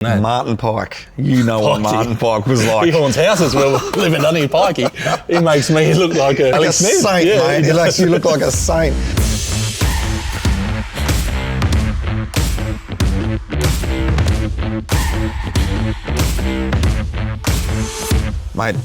No. Martin Pike. You know what Martin Pike was like. He haunts houses where we live in Dunny Pikey. He makes me look like a Like a saint, mate. He makes you look like a saint. Mate,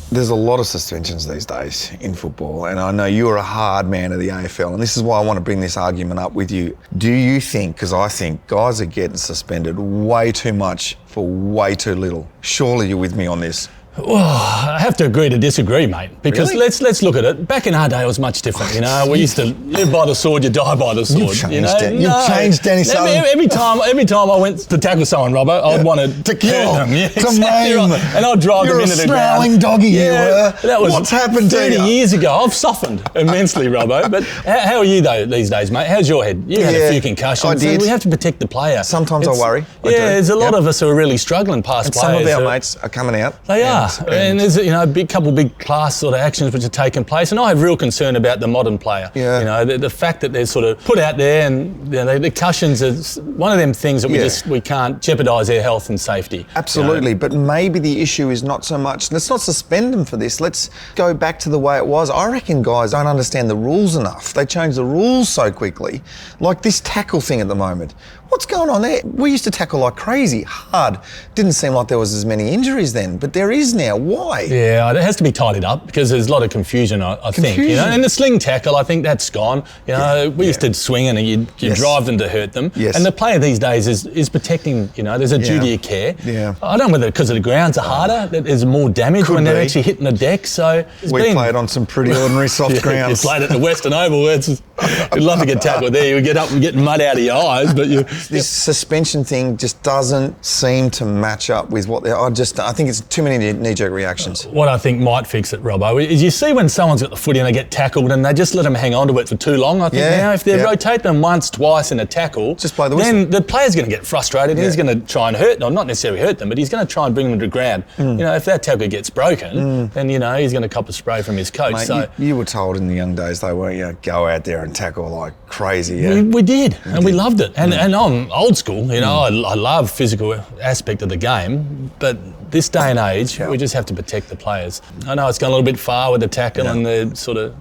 there's a lot of suspensions these days in football, and I know you're a hard man of the AFL, and this is why I want to bring this argument up with you. Do you think, because I think guys are getting suspended way too much for way too little? Surely you're with me on this. Well, I have to agree to disagree, mate, because Really? let's look at it. Back in our day, it was much different, you know. We used to live by the sword, you die by the sword. You've changed, you know? Dan. You've changed, Danny Southern. Every time I went to tackle someone, Robert, I'd want to kill them. Yeah, to exactly maim. right. And I'd drive them into the ground. You're a snarling doggy, you were. That was What's happened to 30 you? years ago. I've softened immensely, Robbo. But how are you though these days, mate? How's your head? You had a few concussions. I did. And we have to protect the player. Sometimes I worry. I do. There's a lot of us who are really struggling past And players. some of our mates are coming out. They are. And there's a couple big class sort of actions which are taking place, and I have real concern about the modern player. Yeah. You know, the fact that they're sort of put out there, and the concussions is one of them things that we can't jeopardise their health and safety. Absolutely, but maybe the issue is not so much, let's not suspend them for this, let's go back to the way it was. I reckon guys don't understand the rules enough. They change the rules so quickly, like this tackle thing at the moment. What's going on there? We used to tackle like crazy, hard. Didn't seem like there was as many injuries then, but there is now. Why? Yeah, it has to be tidied up because there's a lot of confusion, I think. You know? And the sling tackle, I think that's gone. You know, we used to swing and you drive them to hurt them. Yes. And the player these days is protecting, you know, there's a duty of care. Yeah. I don't know whether because the grounds are harder, that there's more damage when they're actually hitting the deck. So we played on some pretty ordinary soft grounds. You played at the Western Oval. You'd love to get tackled there. You would get up and get mud out of your eyes, but This suspension thing just doesn't seem to match up with what I think it's too many knee-jerk reactions. What I think might fix it, Robbo, is you see when someone's got the footy and they get tackled and they just let them hang on to it for too long. I think now if they rotate them once, twice in a tackle, just play the whistle. Then the player's going to get frustrated and he's going to try and hurt them, not necessarily hurt them, but he's going to try and bring them to the ground. You know, if that tackle gets broken, then, you know, he's going to cop a spray from his coach. Mate, so you were told in the young days, though, weren't you? Go out there and tackle like crazy. Yeah? We did, and we loved it. And I'm old school, you know, I love physical aspect of the game, but this day and age, we just have to protect the players. I know it's gone a little bit far with the tackle and the sort of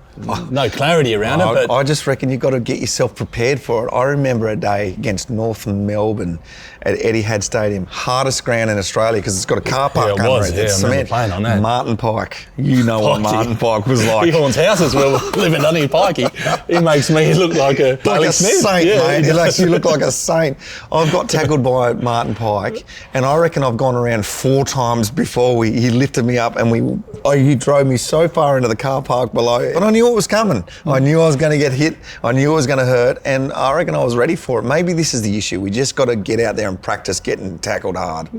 no clarity around it, but I just reckon you've got to get yourself prepared for it. I remember a day against North Melbourne at Etihad Stadium, hardest ground in Australia because it's got a car park under it. It's I remember playing on that. Martin Pike, you know what Martin Pike was like. He haunts houses where we live in Dunny Pikey. He makes me look like a saint, mate. He makes you look like a saint. I've got tackled by Martin Pike, and I reckon I've gone around 4 times before he lifted me up, and he drove me so far into the car park below. But I knew it was coming. I knew I was going to get hit. I knew it was going to hurt, and I reckon I was ready for it. Maybe this is the issue. We just got to get out there and practice getting tackled hard.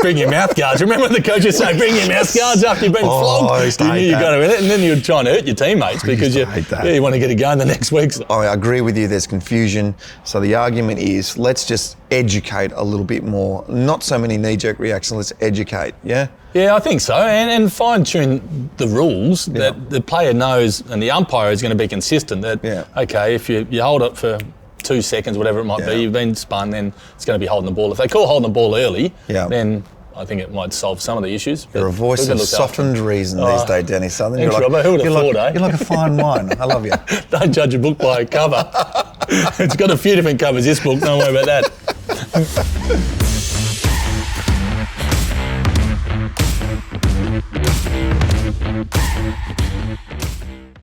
Bring your mouth guards. Remember the coaches say, bring your mouth guards after you've been flogged. You knew you got to win it, and then you were trying to hurt your teammates because you want to get a going the next week. I agree with you. There's confusion. So the argument is, let's just educate a little bit more. Not so many knee-jerk reactions. Let's educate. Yeah. Yeah, I think so, and fine-tune the rules that the player knows, and the umpire is going to be consistent. That okay, if you hold it for 2 seconds, whatever it might be, you've been spun, then it's going to be holding the ball. If they call holding the ball early, then I think it might solve some of the issues. You're a voice of softened reason these days, Danny Southern. Thanks, Robert. Who would have thought, eh? You're like a fine wine. I love you. Don't judge a book by a cover. It's got a few different covers, this book. Don't worry about that.